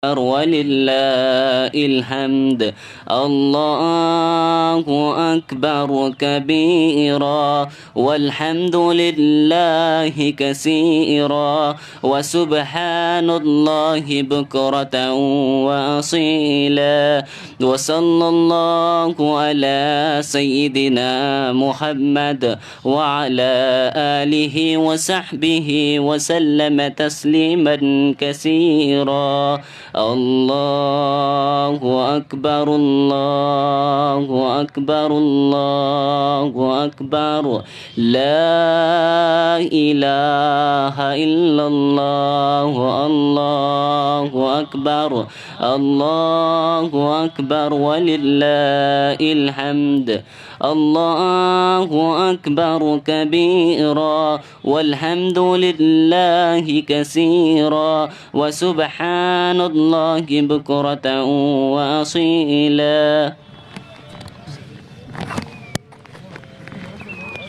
ولله الحمد. الله أكبر كبيرا والحمد لله كثيرا وسبحان الله بكرة وأصيلا. وصلى الله على سيدنا محمد وعلى آله وصحبه وسلم تسليما كثيرا. الله أكبر الله أكبر الله أكبر لا إله إلا الله. الله أكبر الله أكبر ولله الحمد. الله أكبر كبيرا والحمد لله كثيرا وسبحان الله بكرة وأصيلا.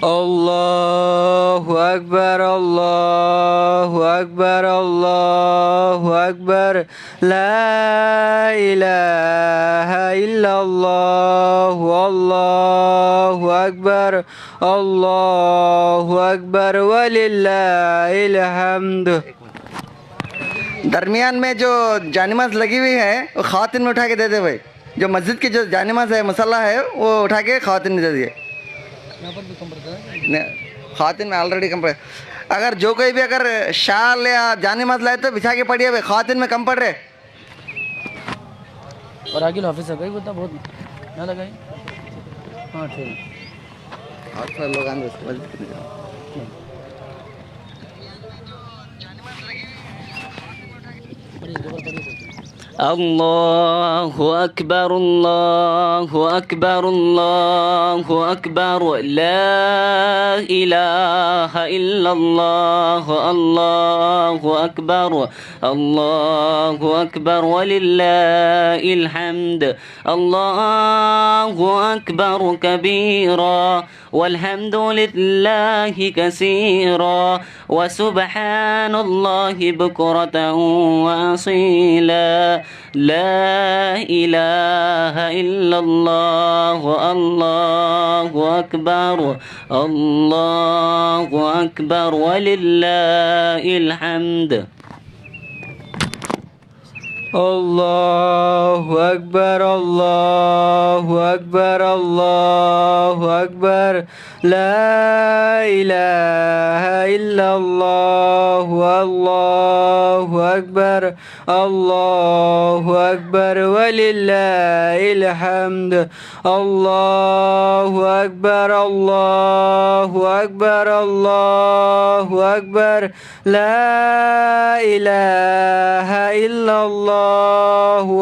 الله أكبر الله أكبر الله أكبر لا إله إلا الله. الله أكبر الله أكبر ولله الحمد. درمیان میں جو جانماز لگی ہوئی ہے وہ خواتین میں اٹھا کے دے دے بھائی. جو مسجد کی جو جانماز ہے مصلی ہے وہ اٹھا کے خواتین میں دے دیے. خواتین میں آلریڈی کم پڑے. اگر جو کوئی بھی اگر شال یا جانماز لائے تو بچھا کے پڑھیے بھائی. خواتین میں کم پڑھ رہے. اور آگے حافظ ہے بتا بہت نہ لگائی. ہاں ٹھیک. اور سر لوگ آنے الله أكبر الله أكبر الله أكبر لا إله إلا الله. الله أكبر الله أكبر ولله الحمد. الله أكبر كبيرا والحمد لله كثيرا وسبحان الله بكرة وأصيلا. لا إله إلا الله. الله أكبر الله أكبر ولله الحمد. الله أكبر الله أكبر الله أكبر لا إله إلا الله. الله أكبر الله أكبر ولله الحمد. الله أكبر الله أكبر الله أكبر لا إله إلا الله.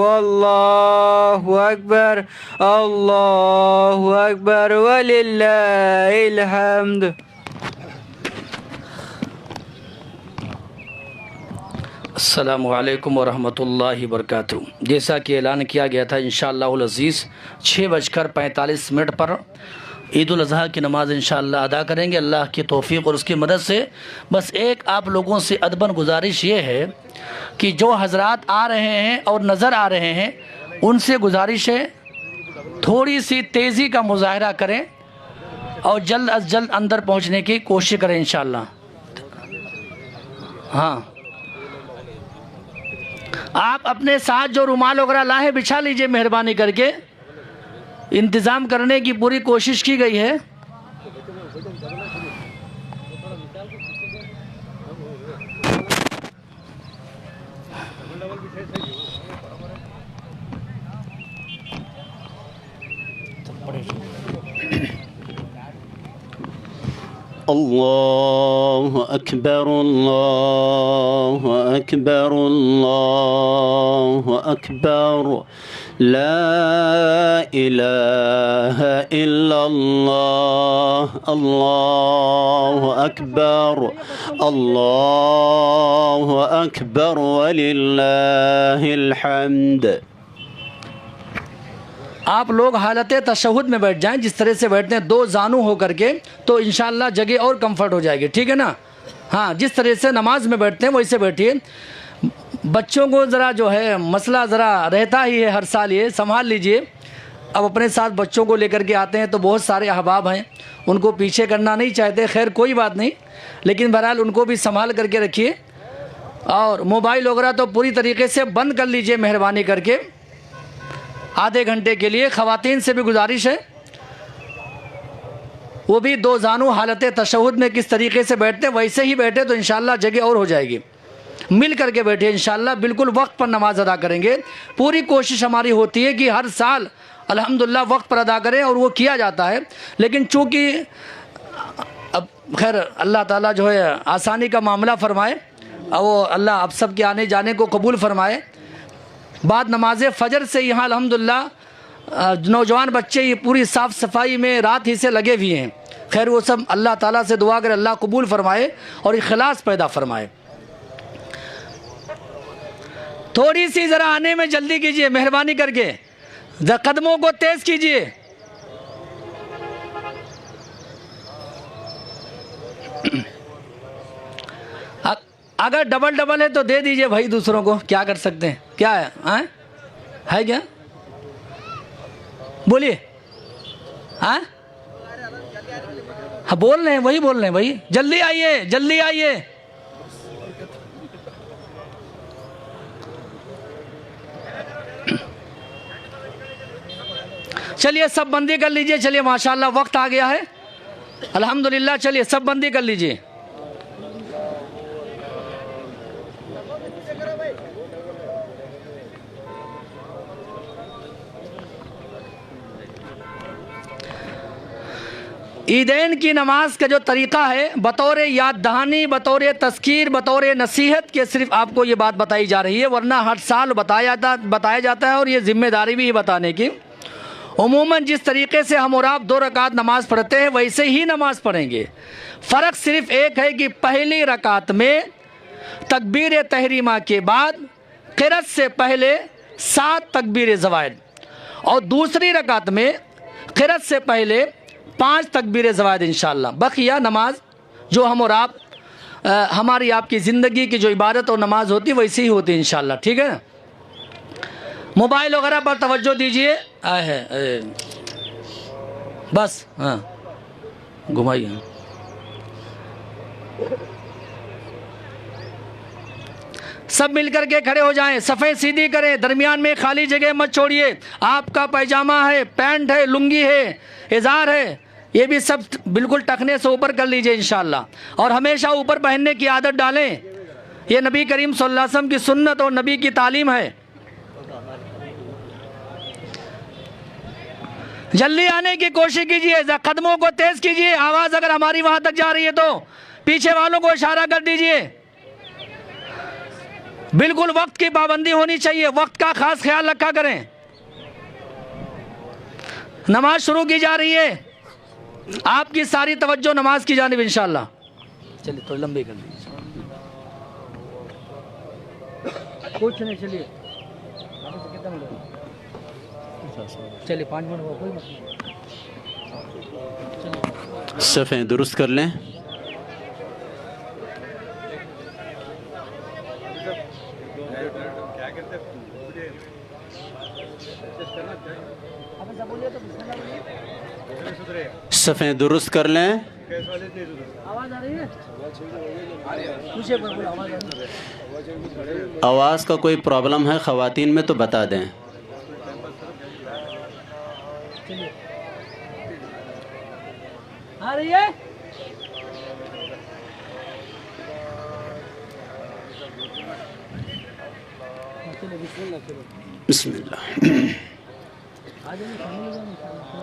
والله أكبر الله أكبر ولله الحمد. السلام علیکم ورحمۃ اللہ وبرکاتہ. جیسا کہ اعلان کیا گیا تھا انشاءاللہ العزیز 6:45 پر عید الاضحیٰ کی نماز انشاءاللہ ادا کریں گے اللہ کی توفیق اور اس کی مدد سے. بس ایک آپ لوگوں سے ادباً گزارش یہ ہے کہ جو حضرات آ رہے ہیں اور نظر آ رہے ہیں ان سے گزارش ہے تھوڑی سی تیزی کا مظاہرہ کریں اور جلد از جلد اندر پہنچنے کی کوشش کریں انشاءاللہ. ہاں آپ اپنے ساتھ جو رومال وغیرہ لائے بچھا لیجئے مہربانی کر کے. انتظام کرنے کی پوری کوشش کی گئی ہے. الله أكبر الله أكبر الله أكبر لا إله إلا الله. الله أكبر الله أكبر ولله الحمد. آپ لوگ حالت تشہد میں بیٹھ جائیں جس طرح سے بیٹھتے ہیں دو زانو ہو کر کے تو انشاءاللہ جگہ اور کمفرٹ ہو جائے گی. ٹھیک ہے نا. ہاں جس طرح سے نماز میں بیٹھتے ہیں ویسے بیٹھیے. بچوں کو ذرا جو ہے مسئلہ ذرا رہتا ہی ہے ہر سال، یہ سنبھال لیجئے۔ اب اپنے ساتھ بچوں کو لے کر کے آتے ہیں تو بہت سارے احباب ہیں، ان کو پیچھے کرنا نہیں چاہتے، خیر کوئی بات نہیں، لیکن بہرحال ان کو بھی سنبھال کر کے رکھیے، اور موبائل وغیرہ تو پوری طریقے سے بند کر لیجئے مہربانی کر کے آدھے گھنٹے کے لیے۔ خواتین سے بھی گزارش ہے، وہ بھی دو زانو حالت تشہد میں کس طریقے سے بیٹھتے ویسے ہی بیٹھے تو انشاءاللہ جگہ اور ہو جائے گی، مل کر کے بیٹھے انشاءاللہ، بالکل وقت پر نماز ادا کریں گے۔ پوری کوشش ہماری ہوتی ہے کہ ہر سال الحمدللہ وقت پر ادا کریں، اور وہ کیا جاتا ہے، لیکن چونکہ اب خیر اللہ تعالیٰ جو ہے آسانی کا معاملہ فرمائے، اور وہ اللہ اب سب کے آنے جانے کو قبول فرمائے۔ بعد نماز فجر سے یہاں الحمدللہ نوجوان بچے یہ پوری صاف صفائی میں رات ہی سے لگے ہوئے ہیں، خیر وہ سب اللہ تعالیٰ سے دعا کرے اللہ قبول فرمائے اور اخلاص پیدا فرمائے۔ تھوڑی سی ذرا آنے میں جلدی کیجئے مہربانی کر کے، ذرا قدموں کو تیز کیجئے۔ اگر ڈبل ڈبل ہے تو دے دیجئے بھائی دوسروں کو، کیا کر سکتے ہیں، کیا ہے کیا بولیے؟ ہاں بول رہے ہیں، وہی بول رہے ہیں بھائی، جلدی آئیے جلدی آئیے۔ چلیے سب بندی کر لیجئے، چلیے ماشاءاللہ وقت آ گیا ہے الحمدللہ، چلیے سب بندی کر لیجئے۔ عیدین کی نماز کا جو طریقہ ہے بطور یاد دہانی، بطور تذکیر، بطور نصیحت کے صرف آپ کو یہ بات بتائی جا رہی ہے، ورنہ ہر سال بتایا جاتا ہے، اور یہ ذمہ داری بھی ہے بتانے کی۔ عموماً جس طریقے سے ہم اور آپ 2 رکعت نماز پڑھتے ہیں ویسے ہی نماز پڑھیں گے، فرق صرف ایک ہے کہ پہلی رکعت میں تکبیر تحریمہ کے بعد قرأت سے پہلے 7 تکبیر زوائد، اور دوسری رکعت میں قرأت سے پہلے 5 تکبیر زوائد انشاءاللہ۔ بقیہ نماز جو ہم اور آپ ہماری آپ کی زندگی کی جو عبادت اور نماز ہوتی ویسی ہی ہوتی انشاءاللہ، ٹھیک ہے؟ موبائل وغیرہ پر توجہ دیجئے، بس ہاں گھمائیے۔ سب مل کر کے کھڑے ہو جائیں، صفیں سیدھی کریں، درمیان میں خالی جگہ مت چھوڑیے۔ آپ کا پیجامہ ہے، پینٹ ہے، لنگی ہے، ازار ہے، یہ بھی سب بالکل ٹخنے سے اوپر کر لیجئے انشاءاللہ، اور ہمیشہ اوپر پہننے کی عادت ڈالیں، یہ نبی کریم صلی اللہ علیہ وسلم کی سنت اور نبی کی تعلیم ہے۔ جلدی آنے کی کوشش کیجئے، قدموں کو تیز کیجئے، آواز اگر ہماری وہاں تک جا رہی ہے تو پیچھے والوں کو اشارہ کر دیجئے۔ بالکل وقت کی پابندی ہونی چاہیے، وقت کا خاص خیال رکھا کریں۔ نماز شروع کی جا رہی ہے، آپ کی ساری توجہ نماز کی جانب انشاءاللہ۔ چلیے تھوڑی لمبی کر دیجیے، کچھ نہیں، چلیے چلیے 5 منٹ ہوا، کوئی مسئلہ نہیں۔ صفیں درست کر لیں۔ صفیں درست کر لیں۔ آواز آ رہی ہے؟ آواز کا کوئی پرابلم ہے خواتین میں تو بتا دیں۔ آ رہی ہے؟ بسم اللہ۔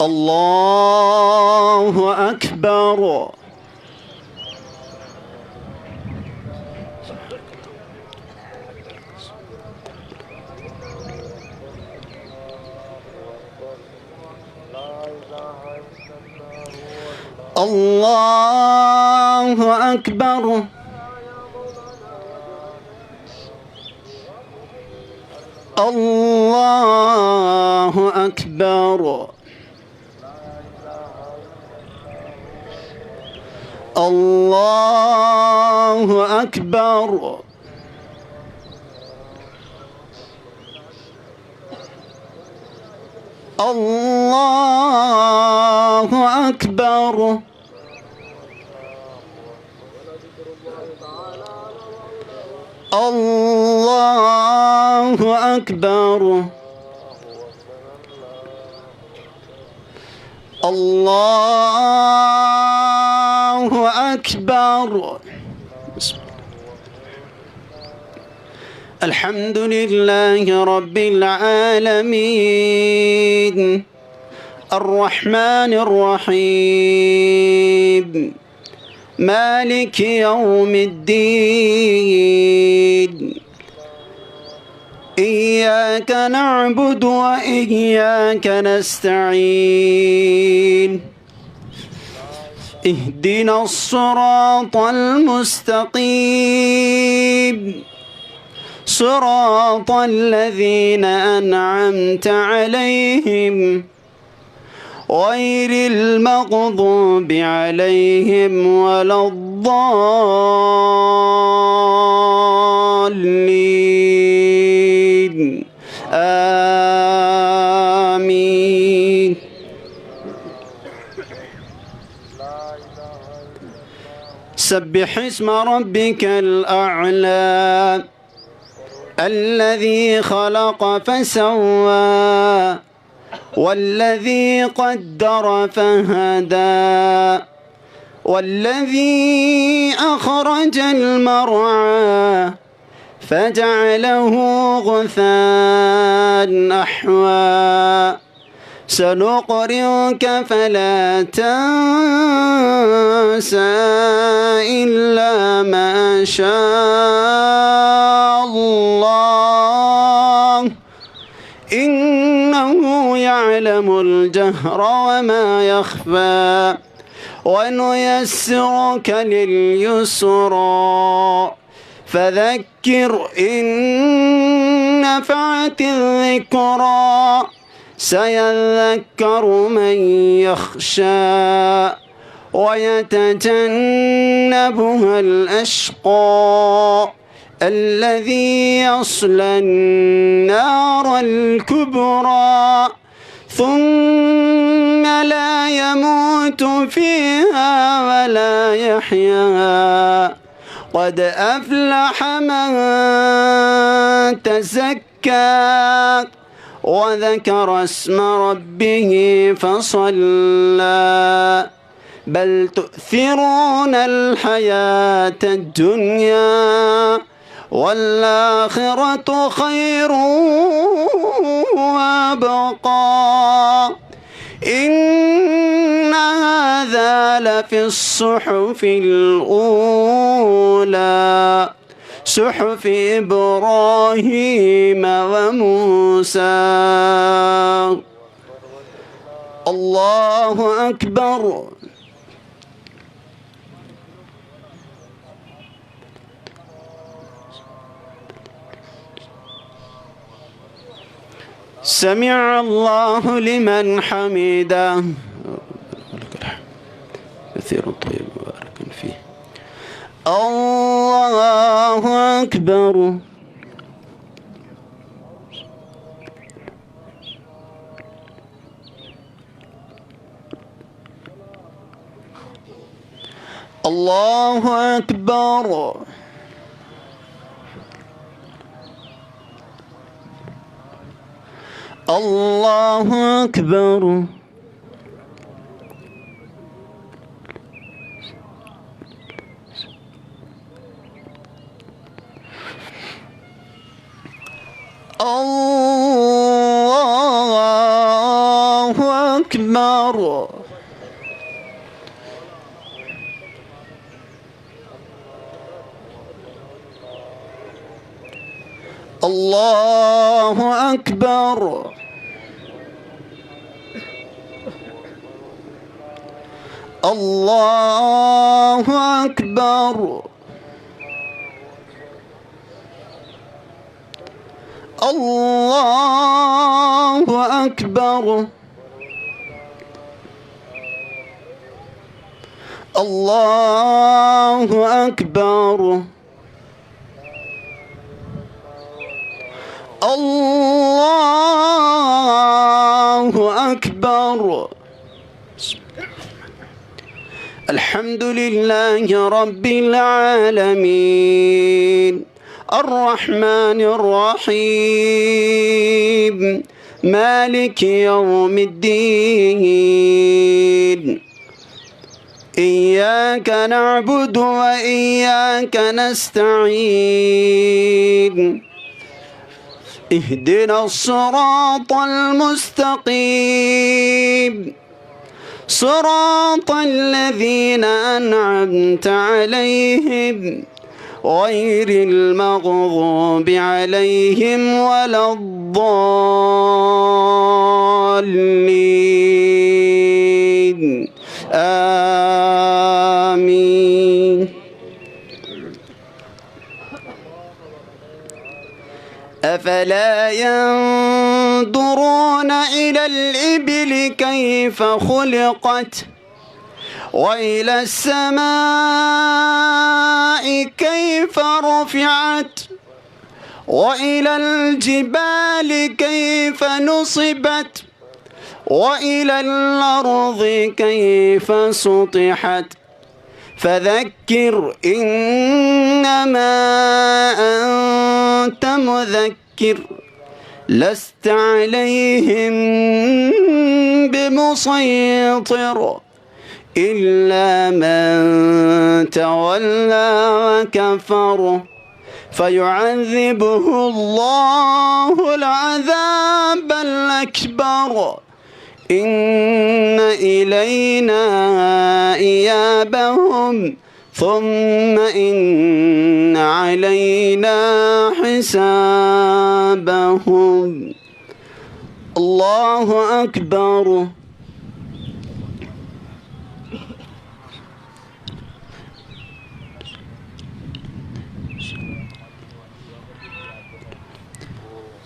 اللہ اکبر۔ اللہ اکبر۔ اللہ اکبر۔ اللہ اکبر۔ الله أكبر. الله أكبر. الله أكبر. بسم الله. الحمد لله رب العالمين الرحمن الرحيم مالك يوم الدين إياك نعبد وإياك نستعين اهدنا الصراط المستقيم صراط الذين أنعمت عليهم غير المغضوب عليهم ولا الضالين آمين. سبح اسم ربك الأعلى الذي خلق فسوى والذي قدر فهدى والذي أخرج المرعى فجعله غثاء أحوى سنقرئك فلا تنسى إلا ما شاء الله إنه يعلم الجهر وما يخفى ونيسرك لليسرى فذكر إن نفعت الذكرى سيذكر من يخشى ويتجنبها الأشقى الذي يصلى النار الكبرى ثم لا يموت فيها ولا يحيا قد أفلح من تزكى وذكر اسم ربه فصلى بل تؤثرون الحياة الدنيا والآخرة خير وأبقى إن هذا لفي الصحف الأولى صحف إبراهيم وموسى. الله أكبر. سمع الله لمن حمده كثير طيب مبارك فيه. الله أكبر. الله أكبر. الله أكبر. الله أكبر. الله أكبر. الله أكبر. الله أكبر. الله أكبر. الله أكبر. الحمد لله رب العالمين الرحمن الرحيم مالك يوم الدين إياك نعبد وإياك نستعين اهدنا الصراط المستقيم صراط الذين أنعمت عليهم غير المغضوب عليهم ولا الضالين آمين. أفلا ينظرون إلى الإبل كيف خلقت وإلى السماء كيف رفعت وإلى الجبال كيف نصبت وإلى الأرض كيف سطحت فذكر إنما أنت مذكر لست عليهم بمسيطر إلا من تولى وكفر فيعذبه الله العذاب الأكبر إن إلينا إيابهم ثم إن علينا حسابهم. الله أكبر.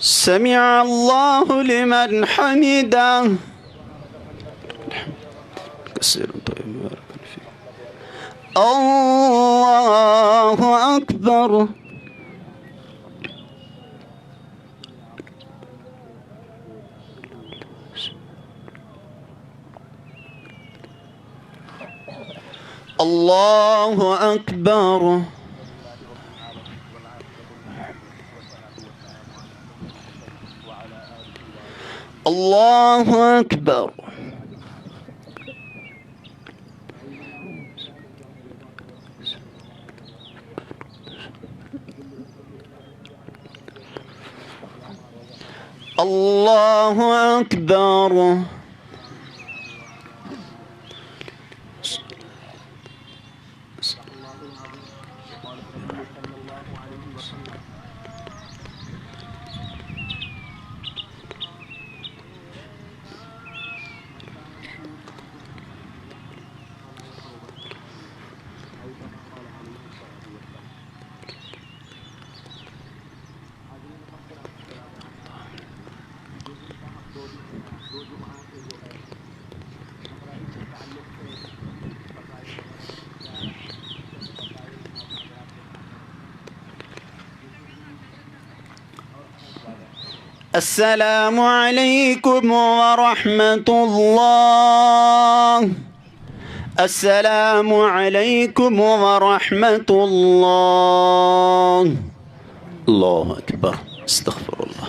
سمع الله لمن حمده. كثير طيب بارك فيك. الله أكبر. الله أكبر. الله أكبر. الله أكبر. السلام عليكم ورحمة الله. السلام عليكم ورحمة الله. الله أكبر. استغفر الله.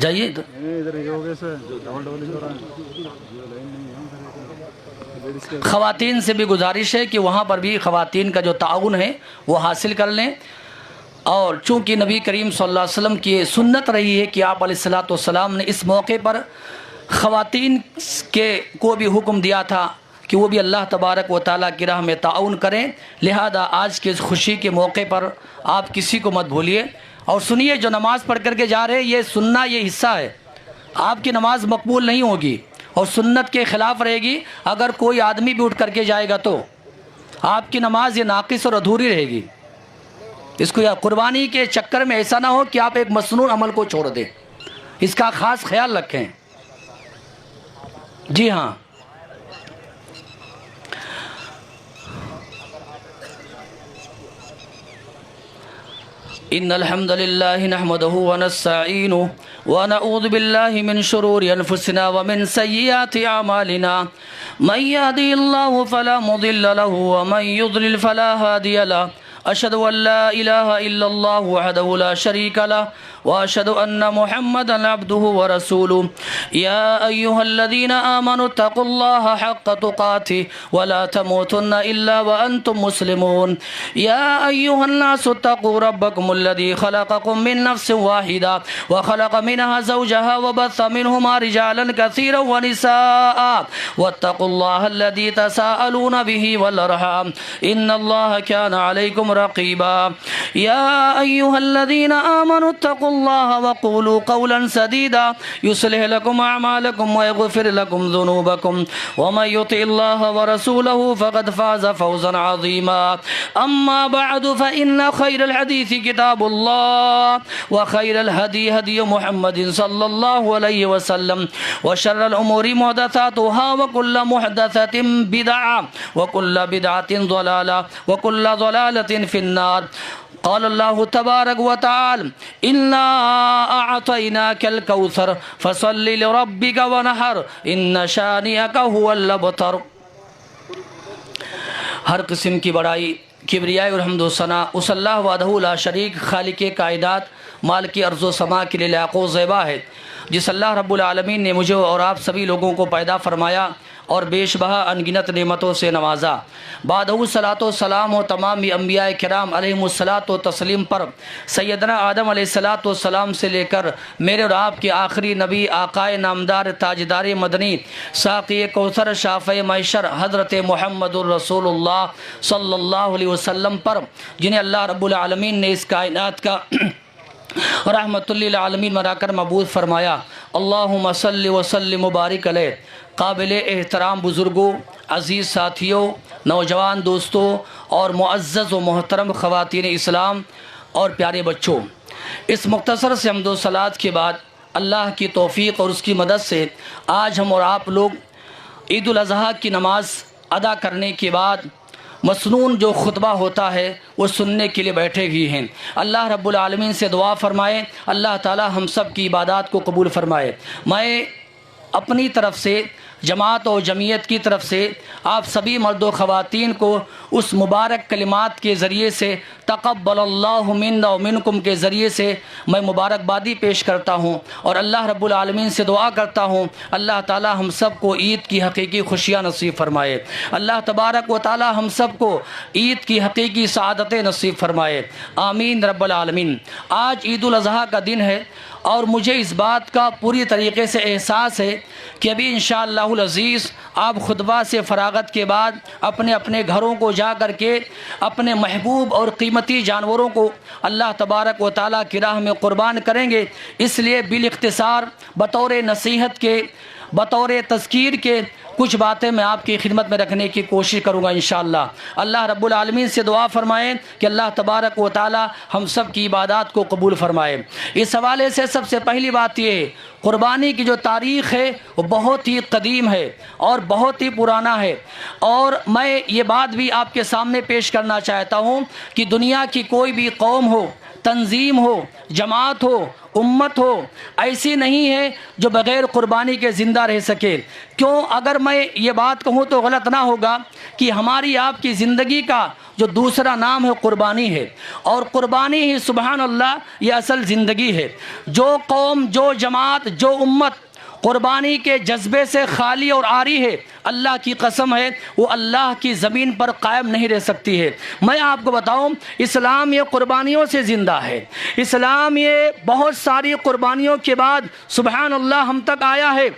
جائیے خواتین سے بھی گزارش ہے کہ وہاں پر بھی خواتین کا جو تعاون ہے وہ حاصل کر لیں، اور چونکہ نبی کریم صلی اللہ علیہ وسلم کی سنت رہی ہے کہ آپ علیہ الصلوۃ والسلام نے اس موقع پر خواتین کو بھی حکم دیا تھا کہ وہ بھی اللہ تبارک و تعالیٰ کی راہ میں تعاون کریں، لہذا آج کے اس خوشی کے موقع پر آپ کسی کو مت بھولیے، اور سنیے جو نماز پڑھ کر کے جا رہے ہیں یہ سننا یہ حصہ ہے، آپ کی نماز مقبول نہیں ہوگی اور سنت کے خلاف رہے گی، اگر کوئی آدمی بھی اٹھ کر کے جائے گا تو آپ کی نماز یہ ناقص اور ادھوری رہے گی۔ اس کو یا قربانی کے چکر میں ایسا نہ ہو کہ آپ ایک مسنون عمل کو چھوڑ دیں، اس کا خاص خیال رکھیں۔ جی ہاں، ان الحمد للہ نحمدہ ونستعینہ ونعوذ باللہ من شرور انفسنا ومن سیئات اعمالنا من یهده اللہ فلا مضل له ومن یضلل فلا ہادی له اشهد ان لا الہ الا اللہ وحدہ لا شریک له واشهد ان محمدا عبده ورسوله يا ايها الذين امنوا اتقوا الله حق تقاته ولا تموتن الا وانتم مسلمون يا ايها الناس اتقوا ربكم الذي خلقكم من نفس واحده وخلق منها زوجها وبث منهما رجالا كثيرا ونساء واتقوا الله الذي تساءلون به والارحام ان الله كان عليكم رقيبا يا ايها الذين امنوا اتقوا الله وقولوا قولا سديدا يصلح لكم اعمالكم ويغفر لكم ذنوبكم ومن يطع الله ورسوله فقد فاز فوزا عظيما اما بعد فان خير الحديث كتاب الله وخير الهدي هدي محمد صلى الله عليه وسلم وشر الامور محدثاتها وكل محدثة بدعة وكل بدعة ضلالة وكل ضلالة في النار قال الله تبارك وتعالى إنا أعطيناك الكوثر فصل لربك ونحر إن شانئك هو الأبتر۔ ہر قسم کی بڑائی، کبریائی اور حمد و ثنا اس اللہ وحدہ لا شریک خالق کائنات مالک ارض و سما کے لیے لائق و زیبا ہے، جس اللہ رب العالمین نے مجھے اور آپ سبھی لوگوں کو پیدا فرمایا اور بیش بہا انگنت نعمتوں سے نوازا۔ بعدہ صلاۃ و سلام و تمام انبیاء کرام علیہم الصلاۃ و تسلیم پر سیدنا آدم علیہ الصلاۃ والسلام سے لے کر میرے اور آپ کے آخری نبی آقائے نامدار تاجدار مدنی ساقی کوثر شافع محشر حضرت محمد الرسول اللہ صلی اللہ علیہ وسلم پر، جنہیں اللہ رب العالمین نے اس کائنات کا رحمت للعالمین بنا کر مبعوث فرمایا۔ اللہم صلی وسلم مبارک علیہ۔ قابل احترام بزرگوں، عزیز ساتھیوں، نوجوان دوستوں اور معزز و محترم خواتین اسلام اور پیارے بچوں، اس مختصر سے حمد و صلوات کے بعد اللہ کی توفیق اور اس کی مدد سے آج ہم اور آپ لوگ عید الاضحیٰ کی نماز ادا کرنے کے بعد مسنون جو خطبہ ہوتا ہے وہ سننے کے لیے بیٹھے ہی ہیں۔ اللہ رب العالمین سے دعا فرمائے اللہ تعالی ہم سب کی عبادات کو قبول فرمائے۔ میں اپنی طرف سے، جماعت و جمعیت کی طرف سے آپ سبھی مرد و خواتین کو اس مبارک کلمات کے ذریعے سے تقبل اللہ منا و منکم کے ذریعے سے میں مبارکبادی پیش کرتا ہوں اور اللہ رب العالمین سے دعا کرتا ہوں اللہ تعالی ہم سب کو عید کی حقیقی خوشیاں نصیب فرمائے۔ اللہ تبارک و تعالی ہم سب کو عید کی حقیقی سعادتیں نصیب فرمائے، آمین رب العالمین۔ آج عید الاضحیٰ کا دن ہے اور مجھے اس بات کا پوری طریقے سے احساس ہے کہ ابھی انشاءاللہ العزیز آپ خطبہ سے فراغت کے بعد اپنے اپنے گھروں کو جا کر کے اپنے محبوب اور قیمتی جانوروں کو اللہ تبارک و تعالیٰ کی راہ میں قربان کریں گے۔ اس لیے بالاختصار بطور نصیحت کے، بطور تذکیر کے کچھ باتیں میں آپ کی خدمت میں رکھنے کی کوشش کروں گا انشاءاللہ۔ اللہ رب العالمین سے دعا فرمائیں کہ اللہ تبارک و تعالی ہم سب کی عبادات کو قبول فرمائے۔ اس حوالے سے سب سے پہلی بات یہ ہے، قربانی کی جو تاریخ ہے وہ بہت ہی قدیم ہے اور بہت ہی پرانا ہے، اور میں یہ بات بھی آپ کے سامنے پیش کرنا چاہتا ہوں کہ دنیا کی کوئی بھی قوم ہو، تنظیم ہو، جماعت ہو، امت ہو، ایسی نہیں ہے جو بغیر قربانی کے زندہ رہ سکے۔ کیوں؟ اگر میں یہ بات کہوں تو غلط نہ ہوگا کہ ہماری آپ کی زندگی کا جو دوسرا نام ہے قربانی ہے، اور قربانی ہی سبحان اللہ یہ اصل زندگی ہے۔ جو قوم، جو جماعت، جو امت قربانی کے جذبے سے خالی اور عاری ہے، اللہ کی قسم ہے وہ اللہ کی زمین پر قائم نہیں رہ سکتی ہے۔ میں آپ کو بتاؤں، اسلام یہ قربانیوں سے زندہ ہے۔ اسلام یہ بہت ساری قربانیوں کے بعد سبحان اللہ ہم تک آیا ہے۔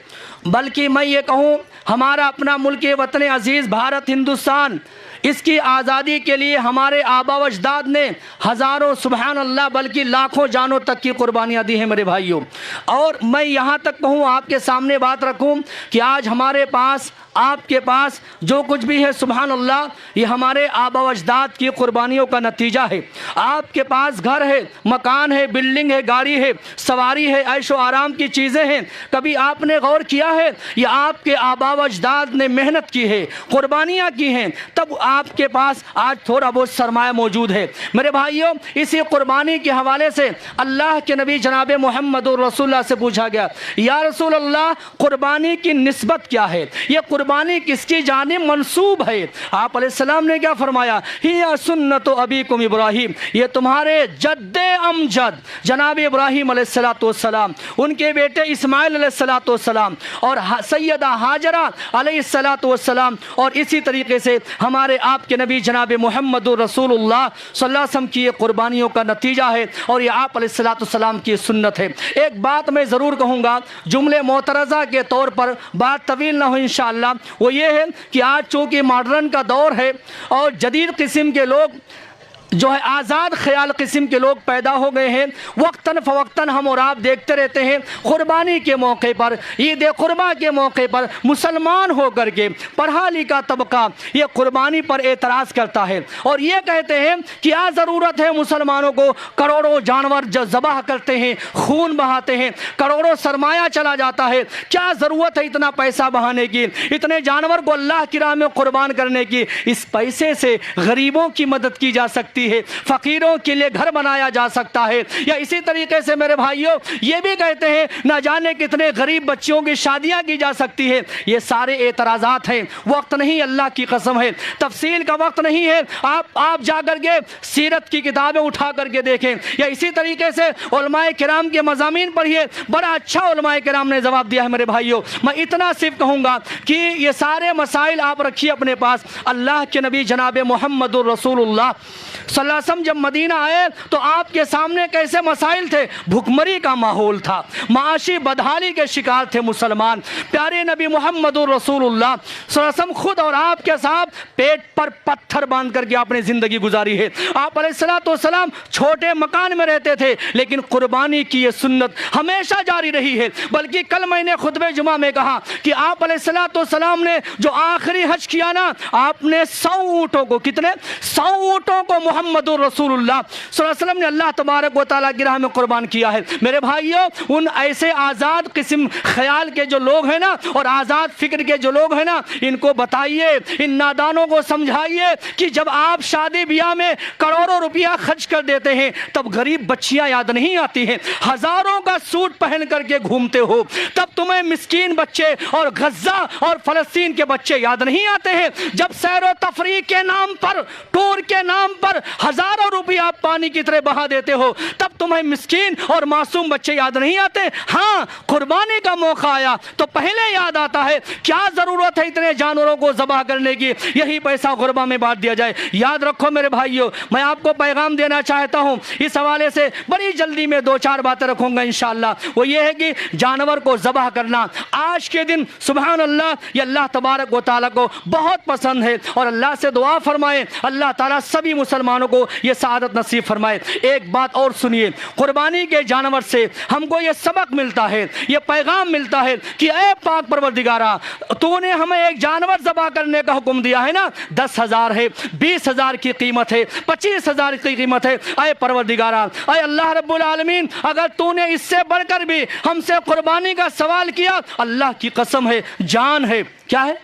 بلکہ میں یہ کہوں، ہمارا اپنا ملک وطن عزیز بھارت ہندوستان، اس کی آزادی کے لیے ہمارے آبا و اجداد نے ہزاروں سبحان اللہ بلکہ لاکھوں جانوں تک کی قربانیاں دی ہیں میرے بھائیوں۔ اور میں یہاں تک کہوں، آپ کے سامنے بات رکھوں کہ آج ہمارے پاس، آپ کے پاس جو کچھ بھی ہے سبحان اللہ یہ ہمارے آبا و اجداد کی قربانیوں کا نتیجہ ہے۔ آپ کے پاس گھر ہے، مکان ہے، بلڈنگ ہے، گاڑی ہے، سواری ہے، عیش و آرام کی چیزیں ہیں۔ کبھی آپ نے غور کیا ہے یہ آپ کے آبا و اجداد نے محنت کی ہے، قربانیاں کی ہیں، تب آپ کے پاس آج تھوڑا بہت سرمایہ موجود ہے۔ میرے بھائیوں، اسی قربانی کے حوالے سے اللہ کے نبی جناب محمد رسول اللہ سے پوچھا گیا، یا رسول اللہ قربانی کی نسبت کیا ہے؟ یہ قربانی کس کی جانب منسوب ہے؟ آپ علیہ السلام نے کیا فرمایا؟ ہی سنت ابیکم ابراہیم، یہ تمہارے جد امجد جناب ابراہیم علیہ السلام، ان کے بیٹے اسماعیل علیہ السلام اور سیدہ ہاجرہ علیہ السلام، اور اسی طریقے سے ہمارے آپ کے نبی جناب محمد رسول اللہ صلی اللہ علیہ وسلم کی یہ قربانیوں کا نتیجہ ہے، اور یہ آپ علیہ السلام کی سنت ہے۔ ایک بات میں ضرور کہوں گا جملے معترضہ کے طور پر، بات طویل نہ ہو انشاءاللہ، وہ یہ ہے کہ آج چونکہ ماڈرن کا دور ہے اور جدید قسم کے لوگ جو ہے آزاد خیال قسم کے لوگ پیدا ہو گئے ہیں، وقتاً فوقتاً ہم اور آپ دیکھتے رہتے ہیں قربانی کے موقع پر، عید قربہ کے موقع پر مسلمان ہو کر کے پڑھا لکھا طبقہ یہ قربانی پر اعتراض کرتا ہے اور یہ کہتے ہیں کیا ضرورت ہے مسلمانوں کو کروڑوں جانور جو ذبح کرتے ہیں، خون بہاتے ہیں، کروڑوں سرمایہ چلا جاتا ہے، کیا ضرورت ہے اتنا پیسہ بہانے کی، اتنے جانور کو اللہ کی راہ میں قربان کرنے کی؟ اس پیسے سے غریبوں کی مدد کی جا سکتی ہے، فقیروں کے لیے گھر بنایا جا سکتا ہے۔ یا اسی طریقے سے میرے بھائیوں یہ بھی کہتے ہیں نہ جانے کتنے غریب بچیوں کی شادیاں کی جا سکتی ہے۔ یہ سارے اعتراضات ہیں، وقت نہیں، اللہ کی قسم ہے، تفصیل کا وقت نہیں ہے۔ آپ جا کر کے سیرت کی کتابیں اٹھا کر کے دیکھیں، یا اسی طریقے سے علماء کرام کے مضامین پڑھیے، بڑا اچھا علماء کرام نے جواب دیا ہے میرے بھائیوں۔ میں اتنا صرف کہوں گا کہ یہ سارے مسائل آپ رکھیے اپنے پاس۔ اللہ کے نبی جناب محمد الرسول اللہ صلی اللہ علیہ وسلم جب مدینہ آئے تو آپ کے سامنے کیسے مسائل تھے؟ بھکمری کا ماحول تھا، معاشی بدحالی کے شکار تھے مسلمان۔ پیارے نبی محمد رسول اللہ صلی اللہ علیہ وسلم خود اور آپ کے صاحب پیٹ پر پتھر باندھ کر کے آپ نے زندگی گزاری ہے۔ آپ علیہ السلام چھوٹے مکان میں رہتے تھے، لیکن قربانی کی یہ سنت ہمیشہ جاری رہی ہے۔ بلکہ کل میں نے خطبہ جمعہ میں کہا کہ آپ علیہ السلام نے جو آخری حج کیا نا، آپ نے 100 اونٹوں کو، کتنے؟ 100 اونٹوں کو محمد رسول اللہ صلی اللہ علیہ وسلم نے اللہ تبارک و تعالیٰ کی راہ میں قربان کیا ہے۔ میرے بھائیوں، ان ایسے آزاد قسم خیال کے جو لوگ ہیں نا اور آزاد فکر کے جو لوگ ہیں نا، ان کو بتائیے، ان نادانوں کو سمجھائیے کہ جب آپ شادی بیاہ میں کروڑوں روپیہ خرچ کر دیتے ہیں تب غریب بچیاں یاد نہیں آتی ہیں، ہزاروں کا سوٹ پہن کر کے گھومتے ہو تب تمہیں مسکین بچے اور غزہ اور فلسطین کے بچے یاد نہیں آتے ہیں، جب سیر و تفریح کے نام پر، ٹور کے نام پر ہزاروں روپیہ آپ پانی کی طرح بہا دیتے ہو تب تمہیں مسکین اور معصوم بچے یاد نہیں آتے۔ ہاں، قربانی کا موقع آیا تو پہلے یاد آتا ہے کیا ضرورت ہے اتنے جانوروں کو ذبح کرنے کی، یہی پیسہ غربہ میں بانٹ دیا جائے۔ یاد رکھو میرے بھائیوں، میں آپ کو پیغام دینا چاہتا ہوں اس حوالے سے، بڑی جلدی میں 2-4 باتیں رکھوں گا انشاءاللہ۔ وہ یہ ہے کہ جانور کو ذبح کرنا آج کے دن سبحان اللہ یہ اللہ تبارک و تعالیٰ کو بہت پسند ہے، اور اللہ سے دعا فرمائے اللہ تعالیٰ سبھی مسلمانوں کو یہ سعادت نصیب فرمائے۔ ایک بات اور سنیے، قربانی کے جانور سے ہم کو یہ سبق ملتا ہے، یہ پیغام ملتا ہے کہ اے پاک پروردگارہ، تو نے ہمیں ایک جانور ذبح کرنے کا حکم دیا ہے نا، 10,000 ہے، 20,000 کی قیمت ہے، 25,000 کی قیمت ہے، اے پروردگارہ، اے اللہ رب العالمین، اگر تو نے اس سے بڑھ کر بھی ہم سے قربانی کا سوال کیا، اللہ کی قسم ہے، جان ہے، کیا ہے؟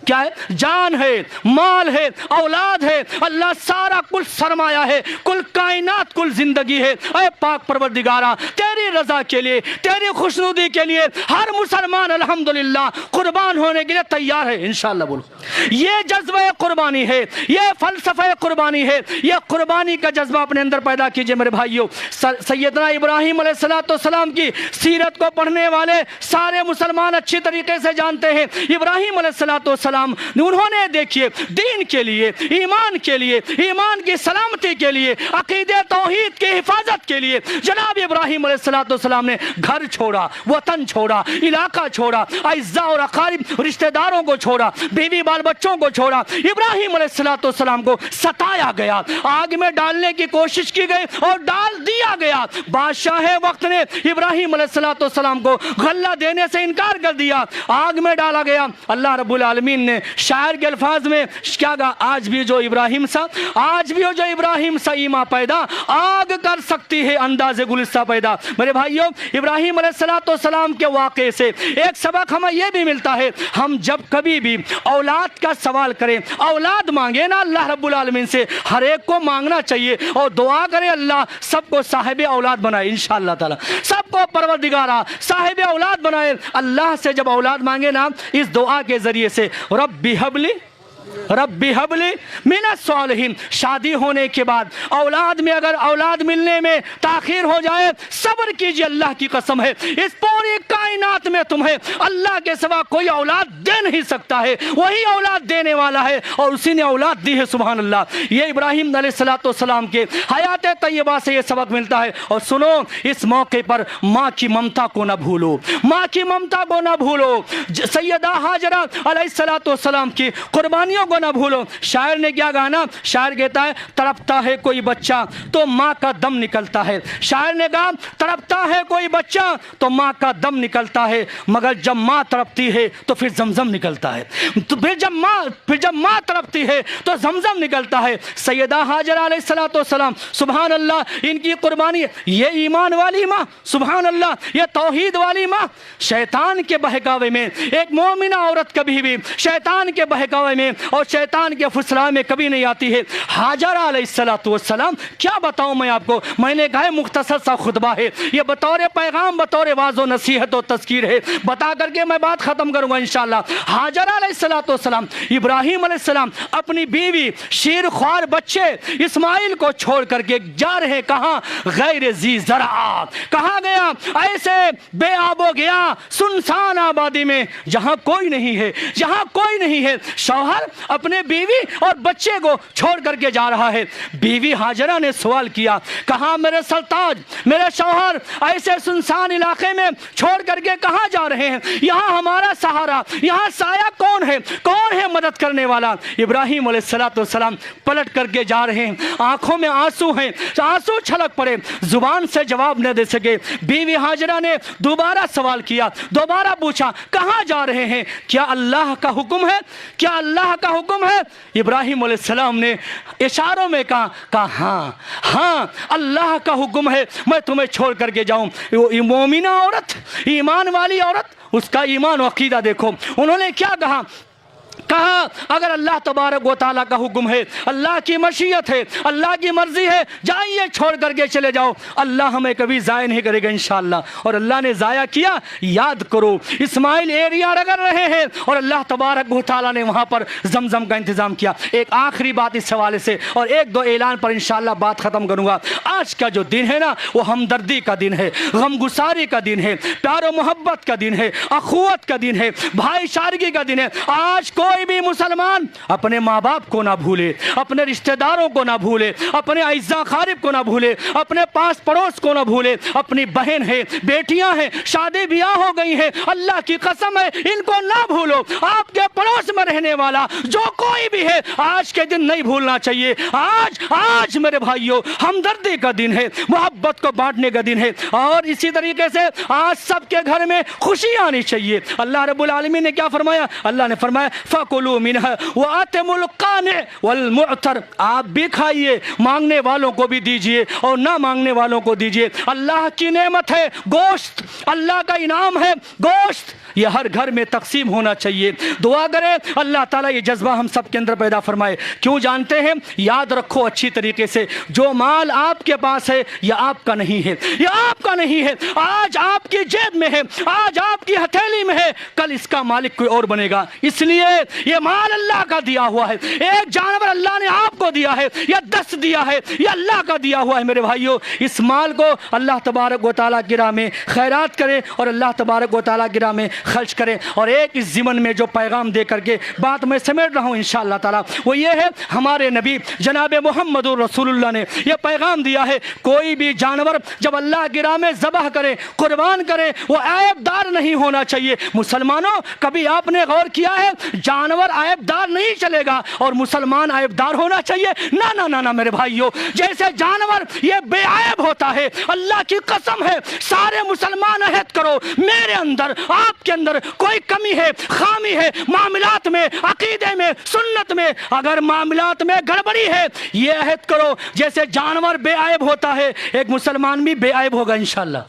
کیا ہے؟ جان ہے، مال ہے، اولاد ہے، اللہ سارا کل سرمایہ ہے، کل کائنات، کل زندگی ہے۔ اے پاک پروردگارہ، تیری رضا کے لیے، تیری خوشنودی کے لیے ہر مسلمان الحمدللہ قربان ہونے کے لیے تیار ہے انشاءاللہ۔ بولو یہ جذبہ قربانی ہے، یہ فلسفہ قربانی ہے، یہ قربانی کا جذبہ اپنے اندر پیدا کیجئے میرے بھائیوں۔ سیدنا ابراہیم علیہ السلام کی سیرت کو پڑھنے والے سارے مسلمان اچھی طریقے سے جانتے ہیں۔ ابراہیم علیہ السلام انہوں نے دیکھیے دین کے لیے، ایمان کے لیے، ایمان کی سلامتی کے لیے، عقیدہ توحید کی حفاظت کے لیے جناب ابراہیم علیہ السلام نے گھر چھوڑا، وطن چھوڑا، علاقہ چھوڑا، اعزاء اور اقارب رشتہ داروں کو چھوڑا، بیوی بال بچوں کو چھوڑا۔ ابراہیم علیہ السلام کو ستایا گیا، آگ میں ڈالنے کی کوشش کی گئی اور ڈال دیا گیا۔ بادشاہ وقت نے ابراہیم علیہ السلام کو غلہ دینے سے انکار کر دیا، آگ میں ڈالا گیا۔ اللہ رب العالمین نے شاعر کے الفاظ میں کیا کہا؟ آج بھی جو ابراہیم سا ایمان پیدا، آگ کر سکتی ہے انداز گلستہ پیدا۔ میرے بھائیوں، ابراہیم علیہ السلام کے واقعے سے ایک سبق ہمیں یہ بھی ملتا ہے، ہم جب کبھی بھی اولاد کا سوال کریں، اولاد مانگے نا اللہ رب العالمین سے، ہر ایک کو مانگنا چاہیے اور دعا کریں اللہ سب کو صاحب اولاد بنائے انشاءاللہ تعالی، سب کو پروردگارہ صاحب اولاد بنائے۔ اللہ سے جب اولاد مانگے نا اس دعا کے ذریعے سے، ربی حبلی من الصالحین، شادی ہونے کے بعد اولاد میں اگر اولاد ملنے میں تاخیر ہو جائے، صبر کیجئے، اللہ کی قسم ہے اس پوری کائنات میں تمہیں اللہ کے سوا کوئی اولاد دے نہیں سکتا ہے، وہی اولاد دینے والا ہے اور اسی نے اولاد دی ہے، سبحان اللہ۔ یہ ابراہیم علیہ السلام کے حیات طیبہ سے یہ سبق ملتا ہے۔ اور سنو، اس موقع پر ماں کی ممتا کو نہ بھولو، ماں کی ممتا کو نہ بھولو، سیدہ ہاجرہ علیہ السلام کی قربانیوں کو نہ بھولو۔ شاعر نے کیا کہا نا؟ شاعر کہتا ہے تڑپتا ہے کوئی بچہ تو ماں کا دم نکلتا ہے۔ شاعر نے کہا تڑپتا ہے کوئی بچہ تو ماں کا دم نکلتا ہے، مگر جب ماں تڑپتی ہے تو پھر زمزم نکلتا ہے، تو پھر جب ماں تڑپتی ہے تو زمزم نکلتا ہے۔ سیدہ ہاجرہ علیہ السلام، سبحان اللہ، ان کی قربانی، یہ ایمان والی ماں، سبحان اللہ، یہ توحید والی ماں، شیطان کے بہکاوے میں ایک مومنہ عورت کبھی بھی شیطان کے بہکاوے میں اور شیطان کے فسلائے میں کبھی نہیں آتی ہے۔ ہاجرہ علیہ السلام، کیا بتاؤں میں آپ کو، میں نے کہا ہے مختصر سا خطبہ ہے یہ، بطور پیغام، بطور واعظ و نصیحت و تذکیر ہے، بتا کر کے میں بات ختم کروں گا انشاءاللہ۔ ہاجرہ علیہ السلام، ابراہیم علیہ السلام اپنی بیوی شیر خوار بچے اسماعیل کو چھوڑ کر کے جا رہے، کہاں؟ غیر ذی زرع، کہاں گیا؟ ایسے بے آب و گیا سنسان آبادی میں جہاں کوئی نہیں ہے، جہاں کوئی نہیں ہے۔ شوہر اپنے بیوی اور بچے کو چھوڑ کر کے جا رہا ہے۔ بیوی ہاجرہ نے سوال کیا، کہاں میرے سرتاج، میرے شوہر ایسے سنسان علاقے میں چھوڑ کر کے کہاں جا رہے ہیں؟ یہاں ہمارا سہارا، یہاں سایہ کون ہے؟ کون ہے مدد کرنے والا؟ ابراہیم علیہ السلام پلٹ کر کے جا رہے ہیں، آنکھوں میں آنسو ہیں، آنسو چھلک پڑے، زبان سے جواب نہ دے سکے۔ بیوی ہاجرہ نے دوبارہ سوال کیا، دوبارہ پوچھا، کہاں جا رہے ہیں؟ کیا اللہ کا حکم ہے؟ کیا اللہ کا حکم ہے؟ ابراہیم علیہ السلام نے اشاروں میں کہا ہاں اللہ کا حکم ہے، میں تمہیں چھوڑ کر کے جاؤں۔ مومنہ عورت، ایمان والی عورت، اس کا ایمان و عقیدہ دیکھو، انہوں نے کیا کہا؟ اگر اللہ تبارک و تعالیٰ کا حکم ہے، اللہ کی مشیت ہے، اللہ کی مرضی ہے، جائیے چھوڑ کر کے چلے جاؤ، اللہ ہمیں کبھی ضائع نہیں کرے گا انشاءاللہ۔ اور اللہ نے ضائع کیا، یاد کرو، اسماعیل ایریا رگڑ رہے ہیں اور اللہ تبارک و تعالیٰ نے وہاں پر زمزم کا انتظام کیا۔ ایک آخری بات اس حوالے سے اور ایک دو اعلان پر انشاءاللہ بات ختم کروں گا۔ آج کا جو دن ہے نا، وہ ہمدردی کا دن ہے، غم گساری کا دن ہے، پیار و محبت کا دن ہے، اخوت کا دن ہے، بھائی چارگی کا دن ہے۔ آج کوئی بھی مسلمان اپنے ماں باپ کو نہ بھولے، اپنے رشتہ داروں کو نہ بھولے، اپنے اعزاء اقارب کو نہ بھولے، اپنے پاس پڑوس کو نہ بھولے، اپنی بہن ہے، بیٹیاں ہیں، شادی بیاہ ہو گئی ہیں، اللہ کی قسم ہے ان کو نہ بھولو۔ آپ کے پڑوس میں رہنے والا جو کوئی بھی ہے، آج کے دن نہیں بھولنا چاہیے۔ آج میرے بھائیوں ہمدردی کا دن ہے، محبت کو بانٹنے کا دن ہے، اور اسی طریقے سے آج سب کے گھر میں خوشی آنی چاہیے۔ اللہ رب العالمین نے کیا فرمایا؟ اللہ نے فرمایا فَكُلُوا مِنْهَا وَأَطْعِمُوا الْقَانِعَ وَالْمُعْتَرَ، آپ بھی کھائیے، مانگنے والوں کو بھی دیجئے اور نہ مانگنے والوں کو دیجئے۔ اللہ کی نعمت ہے گوشت، اللہ کا انعام ہے گوشت، یہ ہر گھر میں تقسیم ہونا چاہیے۔ دعا کریں اللہ تعالیٰ یہ جذبہ ہم سب کے اندر پیدا فرمائے۔ کیوں جانتے ہیں؟ یاد رکھو اچھی طریقے سے، جو مال آپ کے پاس ہے یہ آپ کا نہیں ہے، یہ آپ کا نہیں ہے۔ آج آپ کی جیب میں ہے، آج آپ کی ہتھیلی میں ہے، کل اس کا مالک کوئی اور بنے گا۔ اس لیے یہ مال اللہ کا دیا ہوا ہے۔ ایک جانور اللہ نے آپ کو دیا ہے یا 10 دیا ہے، یہ اللہ کا دیا ہوا ہے۔ میرے بھائیوں، اس مال کو اللہ تبارک و تعالیٰ کی راہ میں خیرات کریں اور اللہ تبارک و تعالیٰ کی راہ میں خرچ کریں۔ اور ایک اس ضمن میں جو پیغام دے کر کے بات میں سمیٹ رہا ہوں انشاءاللہ تعالیٰ، وہ یہ ہے، ہمارے نبی جناب محمد رسول اللہ نے یہ پیغام دیا ہے، کوئی بھی جانور جب اللہ کی راہ میں ذبح کرے، قربان کرے، وہ عیب دار نہیں ہونا چاہیے۔ مسلمانوں، کبھی آپ نے غور کیا ہے جانور عیب دار نہیں چلے گا اور مسلمان عیب دار ہونا چاہیے؟ نہ نہ نہ نہ میرے بھائیوں، جیسے جانور یہ بے عیب ہوتا ہے، اللہ کی قسم ہے سارے مسلمان عہد کرو، میرے اندر آپ کے اندر کوئی کمی ہے، خامی ہے، معاملات میں، عقیدے میں، سنت میں، اگر معاملات میں گڑبڑی ہے، یہ عہد کرو جیسے جانور بے عیب ہوتا ہے، ایک مسلمان بھی بے عیب ہوگا انشاءاللہ۔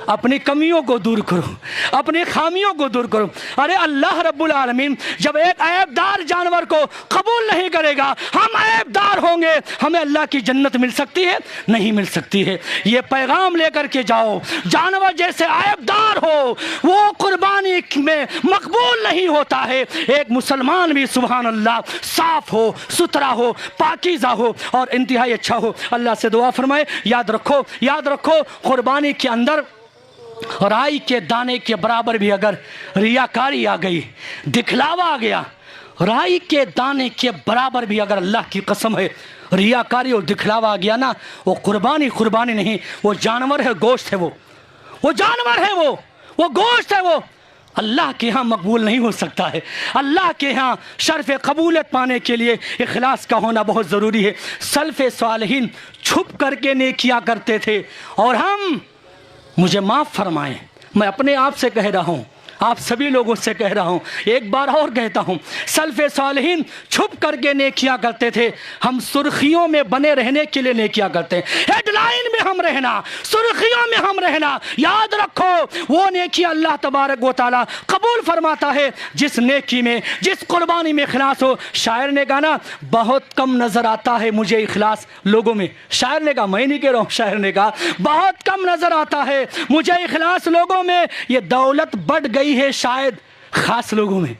اپنی کمیوں کو دور کرو، اپنی خامیوں کو دور کرو۔ ارے اللہ رب العالمین جب ایک عیب دار جانور کو قبول نہیں کرے گا، ہم عیب دار ہوں گے، ہمیں اللہ کی جنت مل سکتی ہے؟ نہیں مل سکتی ہے۔ یہ پیغام لے کر کے جاؤ، جانور جیسے عیب دار ہو وہ قربانی میں مقبول نہیں ہوتا ہے۔ ایک مسلمان بھی سبحان اللہ صاف ہو، ستھرا ہو، پاکیزہ ہو اور انتہائی اچھا ہو۔ اللہ سے دعا فرمائے، یاد رکھو قربانی کے اندر رائی کے دانے کے برابر بھی اگر ریاکاری آ گئی، دکھلاوا آ گیا، رائی کے دانے کے برابر بھی اگر اللہ کی قسم ہے ریاکاری اور دکھلاوا آ گیا نا، وہ قربانی نہیں، وہ جانور ہے، گوشت ہے، وہ جانور ہے، وہ گوشت ہے، وہ اللہ کے ہاں مقبول نہیں ہو سکتا ہے۔ اللہ کے ہاں شرف قبولیت پانے کے لیے اخلاص کا ہونا بہت ضروری ہے۔ سلف صالحین چھپ کر کے نیکیاں کرتے تھے، اور ہم، مجھے معاف فرمائیں، میں اپنے آپ سے کہہ رہا ہوں، آپ سبھی لوگوں سے کہہ رہا ہوں، ایک بار اور کہتا ہوں، سلف صالحین چھپ کر کے نیکیاں کرتے تھے، ہم سرخیوں میں بنے رہنے کے لیے نیکیاں کرتے ہیں، ہیڈ لائن میں ہم رہنا، سرخیوں میں ہم رہنا۔ یاد رکھو وہ نیکی اللہ تبارک و تعالیٰ قبول فرماتا ہے جس نیکی میں، جس قربانی میں اخلاص ہو۔ شاعر نے کہا نا، بہت کم نظر آتا ہے مجھے اخلاص لوگوں میں، شاعر نے کہا، میں نہیں کہہ رہا ہوں، شاعر نے کہا بہت کم نظر آتا ہے مجھے اخلاص لوگوں میں، یہ دولت بڑھ گئی ہے شاید خاص لوگوں میں،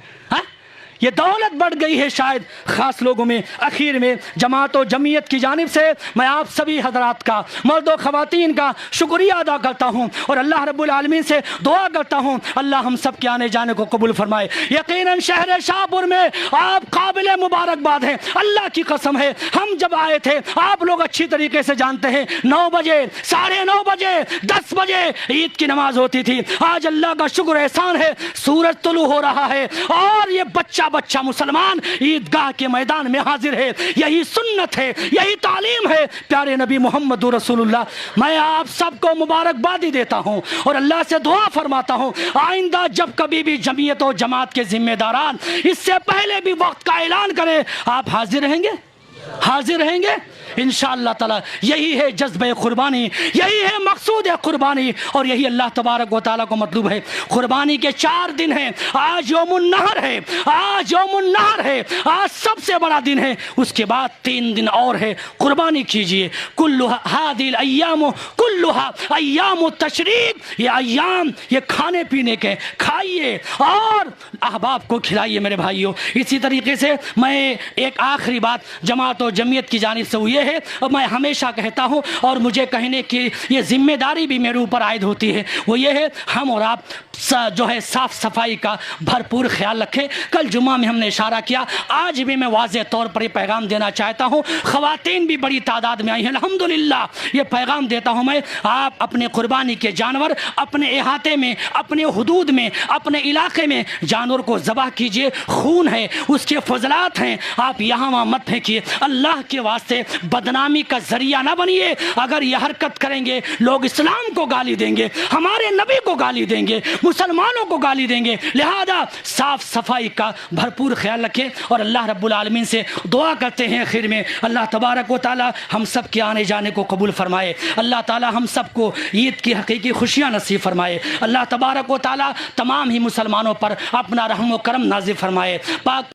یہ دولت بڑھ گئی ہے شاید خاص لوگوں میں۔ اخیر میں جماعت و جمعیت کی جانب سے میں آپ سبھی حضرات کا، مرد و خواتین کا شکریہ ادا کرتا ہوں اور اللہ رب العالمین سے دعا کرتا ہوں اللہ ہم سب کے آنے جانے کو قبول فرمائے۔ یقیناً شہر شاہپور میں آپ قابل مبارکباد ہیں، اللہ کی قسم ہے، ہم جب آئے تھے آپ لوگ اچھی طریقے سے جانتے ہیں، 9 بجے، 9:30 بجے، 10 بجے عید کی نماز ہوتی تھی۔ آج اللہ کا شکر احسان ہے سورج طلوع ہو رہا ہے اور یہ بچہ مسلمان عیدگاہ کے میدان میں حاضر ہے۔ یہی سنت ہے، یہی تعلیم ہے پیارے نبی محمد رسول اللہ۔ میں آپ سب کو مبارکبادی دیتا ہوں اور اللہ سے دعا فرماتا ہوں آئندہ جب کبھی بھی جمعیت و جماعت کے ذمہ داران اس سے پہلے بھی وقت کا اعلان کریں، آپ حاضر رہیں گے؟ حاضر رہیں گے انشاءاللہ تعالی۔ یہی ہے جذبہ قربانی، یہی ہے مقصود قربانی، اور یہی اللہ تبارک و تعالیٰ کو مطلوب ہے۔ قربانی کے 4 دن ہیں، آج یوم النحر ہے، آج یوم النحر ہے، آج سب سے بڑا دن ہے، اس کے بعد 3 دن اور ہے۔ قربانی کیجئے، هذه الایام كلها ایام التشریق، یہ ایام یہ کھانے پینے کے، کھائیے اور احباب کو کھلائیے میرے بھائیوں۔ اسی طریقے سے میں ایک آخری بات جماعت و جمعیت کی جانب سے وہ یہ ہے، اور میں ہمیشہ کہتا ہوں اور مجھے کہنے کی یہ ذمہ داری بھی میرے اوپر عائد ہوتی ہے، وہ یہ ہے ہم اور آپ جو ہے صاف صفائی کا بھرپور خیال رکھیں۔ کل جمعہ میں ہم نے اشارہ کیا، آج بھی میں واضح طور پر یہ پیغام دینا چاہتا ہوں، خواتین بھی بڑی تعداد میں آئی ہیں الحمدللہ، یہ پیغام دیتا ہوں میں، آپ اپنے قربانی کے جانور اپنے احاطے میں، اپنے حدود میں، اپنے علاقے میں جانور کو ذبح کیجئے، خون ہے، اس کے فضلات ہیں، آپ یہاں وہاں مت پھینکیے، اللہ کے واسطے بدنامی کا ذریعہ نہ بنیے. اگر یہ حرکت کریں گے لوگ اسلام کو گالی دیں گے, ہمارے نبی کو گالی دیں گے, مسلمانوں کو گالی دیں گے. لہذا صاف صفائی کا بھرپور خیال رکھیں اور اللہ رب العالمین سے دعا کرتے ہیں آخر میں اللہ تبارک و تعالی ہم سب کے آنے جانے کو قبول فرمائے. اللہ تعالی ہم سب کو عید کی حقیقی خوشیاں نصیب فرمائے. اللہ تبارک و تعالی تمام ہی مسلمانوں پر اپنا رحم و کرم نازل فرمائے. پاک